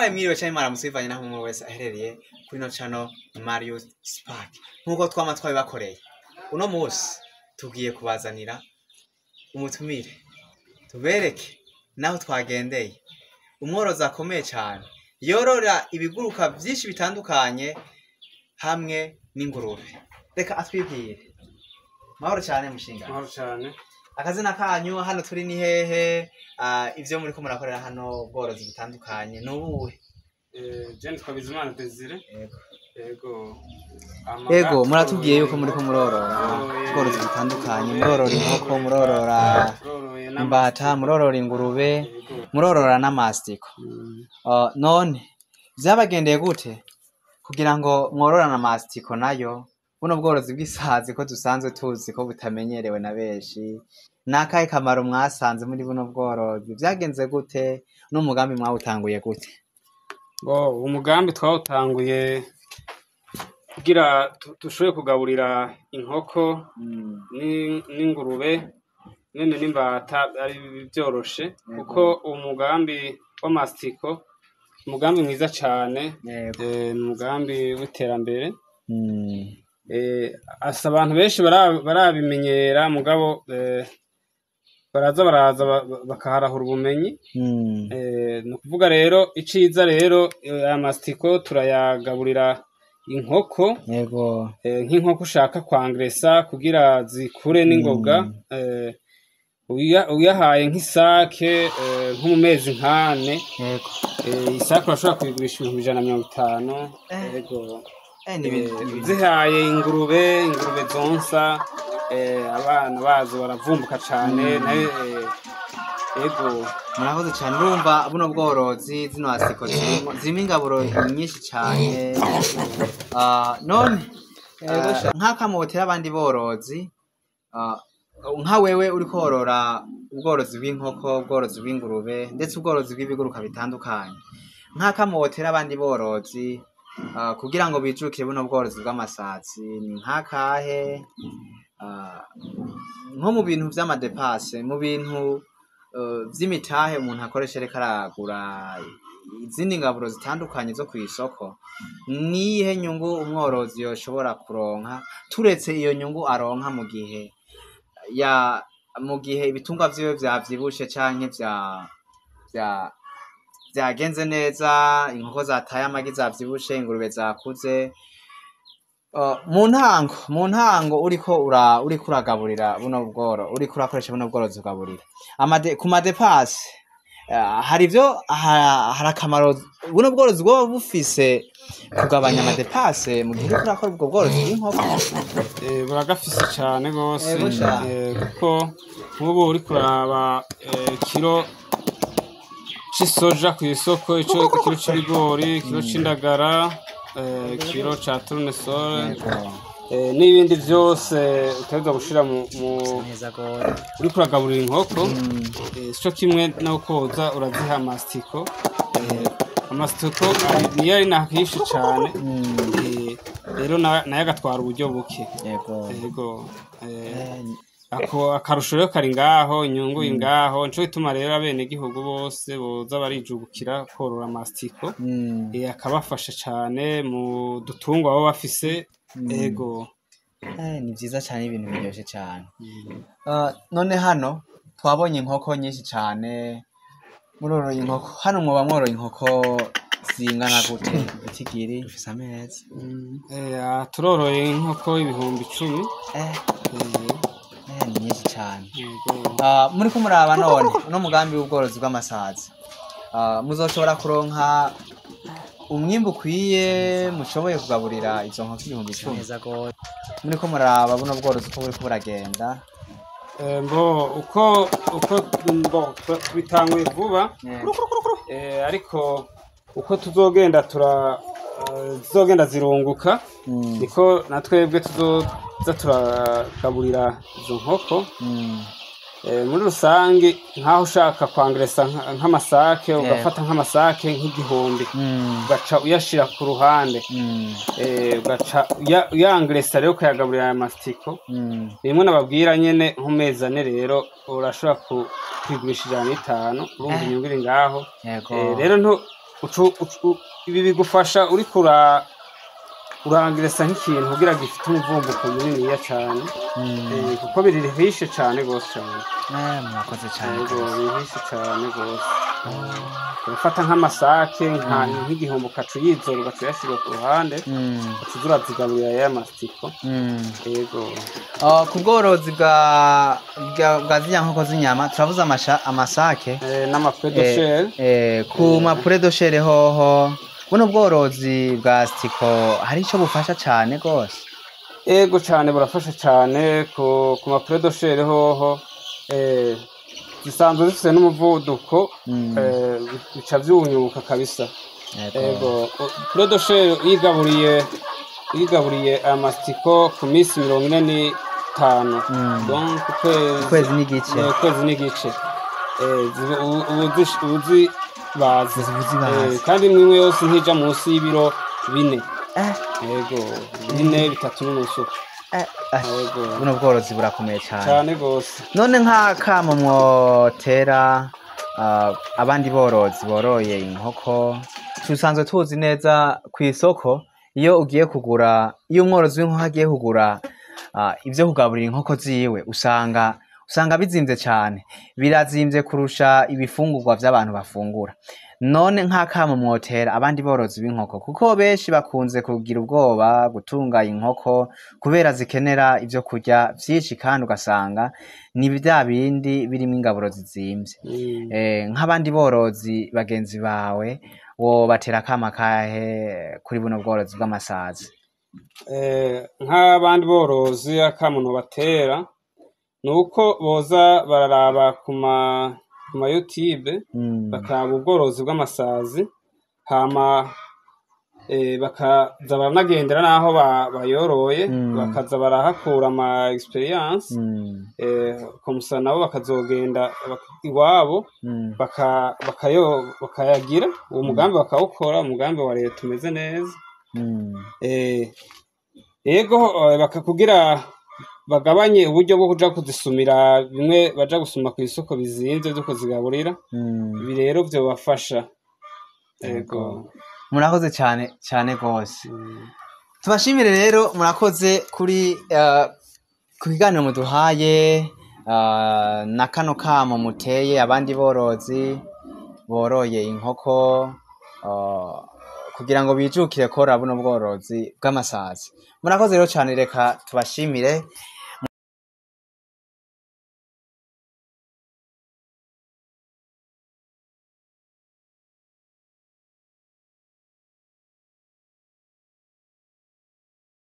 turabaye mwiriwe cyane mwaramutse naho umwe wese aherereye kuri no channel Mario Spark nkuko twama twabibakoreye uno munsi tugiye kubazanira umutumire tubereke naho twagendeye umworozi akomeye cyane yorora ibiguruka byinshi bitandukanye hamwe n'ingurube reka atwibwire mahoro cyane mushinga mahoro cyane akazina kanyu hano turi ni hehe ivyo muri ko murakorera hano bworozi butandukanye nubuhe Jean Twabizimana Desire yego muratubwiye yuko muri ko murorora bworozi butandukanye murorora inkoko murorora imbata murorora ingurube murorora n'amastiko none vyabagendeye gute kugira ngo mwororana amastiko nayo buno bworozi bw'isazi ko dusanzwe tuzi ko butamenyerewe na benshi nakaye kamaro mwasanze muri buno bworozi vyagenze gute n'umugambi mwawutanguye gute umugambi twawutanguye kugira dushoboye kugaburira inkoko n'ingurube nene n'imbata ari byoroshe kuko umugambi w'amastiko umugambi mwiza cyane umugambi w'iterambere asa abantu benshi barabimenyera mugabo baraza bakaharahura ubumenyi no kuvuga rero iciza rero amastiko turayagaburira inkoko yego nk'inkoko ushaka kwangresa kugira zikure n'ingoga uyahaye nk'isake nko mu mezi nkane yego isake urashobora kuyigurisha 150 yego zihaye ingurube zonsa abana bazo baravumbuka cyane yego murakoze cyane urumva buno bworozi zino asiko zirimo ingaburo nyinshi cyane none nk'akamotera abandi borozi nka wewe uri korora ubworozi bw'inkoko ubworozi bw'ingurube ndetse ubworozi bw'ibiguruka bitandukanye nk'akamotera abandi borozi kugira ngo bijukire buno bworozi bw'amasazi ni nkakahe nko mu bintu vy'amadepase mu bintu vy'imitahe umuntu akoresha reka aragura izindi ngaburo zitandukanye zo kw'isoko nihe nyungu umworozi yoshobora kuronka turetse iyo nyungu aronka mu gihe ibitungwa vyiwe vyavyibushe canke vyagenze neza inkoko zataye amagi zavyibushe ingurube zakuze mu ntango uriko uragaburira buno bworo uriko urakoresha buno bworozi ugaburira ku madepase hari akamaro buno bworozi bwo bufise kugabanya amadepase mu gihe uriko urakora ubwo bworozi bw'inkoko buragafise cyane gose kuko nk'ubu uriko uraba kilo c'isoja ku isoko kilo c'ibigori kilo c'indagara kilo cha tournesol n'ibindi byose utagomba gushira mu uri kuragaburira inkoko cyo kimwe no koza uraziha amastiko niyo ari nahishi cyane rero nayo agatwara uburyo buke yego akarusho rero kari ngaho inyungu ingaho nico ituma rero abene gihugu bose boza barijugukira korora amastiko akabafasha cyane mu dutungwa baba bafise yego ni byiza cyane ibintu biryoshye cyane none hano twabonye inkoko nyinshi cyane muroroye inkoko hano mwoba mworoye inkoko zingana gute itigiri ufise amezi turoroye inkoko 10,000 ni nyinshi cyane muri ko muraba none no mugambi w'ubworozi bw'amasazi muzoshobora kuronka umwimbu ukwiye mushoboye kugaburira izo nkoko 10,000 muri ko muraba buno bworozi uko buri ko buragenda uko bitanguye vuba ariko uko tuzogenda zirunguka niko natwebwe tuzoza turagaburira izo nkoko muri rusange nkaho ushaka kwangresa nk'amasake ugafata nk'amasake nk'igihumbi ugaca uyashira ku ruhande ugaca uyangresa rero ukayagaburira aya mastiko rimwe nababwira nyene nk'umezi ane rero urashobora kwigurisha 500 urumva inyungu iri ngaho rero ibi bigufasha uriko urangiresa nk'ikintu kugira gifite umuvumbuko muniniya cane kuko birihishe cane gose cane murakoze cane birihishe cane gose urafata nk'amasake nk'igihombo ukaca uyizora ugaca uyashira ku ruhande ukaza urazigaburira ya masitiko yego ku bworozi bwa ziriya nkoko z'inyama turavuze amasake n'amapredoshere ku mapredoshere hoho buno bworozi bwa sitiko hari ico bufasha cane gose ego cane burafasha cane ku mapredoshere hoho zisanzwe zifise n'umuvuduko bica vyunyuka kabisa ego predoshere yigaburiye amasitiko ku minsi 45 donc ukwezi n'igice ubuzi bazi kandi imwe yose ntija munsi y'ibiro 4 ego 4-3 n'unusu buno bworozi burakomeye cane gose none nk'akamo mwotera abandi borozi boroye inkoko tusanzwe tuzi neza kw'isoko iyo umworozi w'inkoko agiye kugura ivyo kugaburira inkoko ziwe usanga bizimvye cane birazimvye kurusha ibifungurwa vy'abantu bafungura none nk'akamo mwotera abandi borozi b'inkoko kuko benshi bakunze kugira ubwoba gutunga inkoko kubera zikenera ivyo kurya vyinshi kandi ugasanga ni vya bindi birimo ingaburo zizimvye nk'abandi borozi bagenzi bawe wobatera akamo kahe kuri buno bworozi bw'amasazi nk'abandi borozi akamo nobatera nuko boza bararaba ku ma YouTube bakaraba ubworozi bw'amasazi hama bakaza baranagendera naho bayoroye bakaza barahakura ama experience komusa nabo bakazogenda iwabo bakayagira uwo mugambi bakawukora umugambi wa leta umeze neza yego bakakugira bagabanye uburyo bwo kuja kuzisumira bimwe baja gusuma ku isoko bizimvye byo kuzigaburira ibi rero byo bafasha yego murakoze cyane gose tubashimire rero murakoze kuri ku kiganiro muduhaye na kano kamo muteye abandi borozi boroye inkoko kugira ngo bijukire kora buno bworozi bw'amasazi murakoze rero cyane reka tubashimire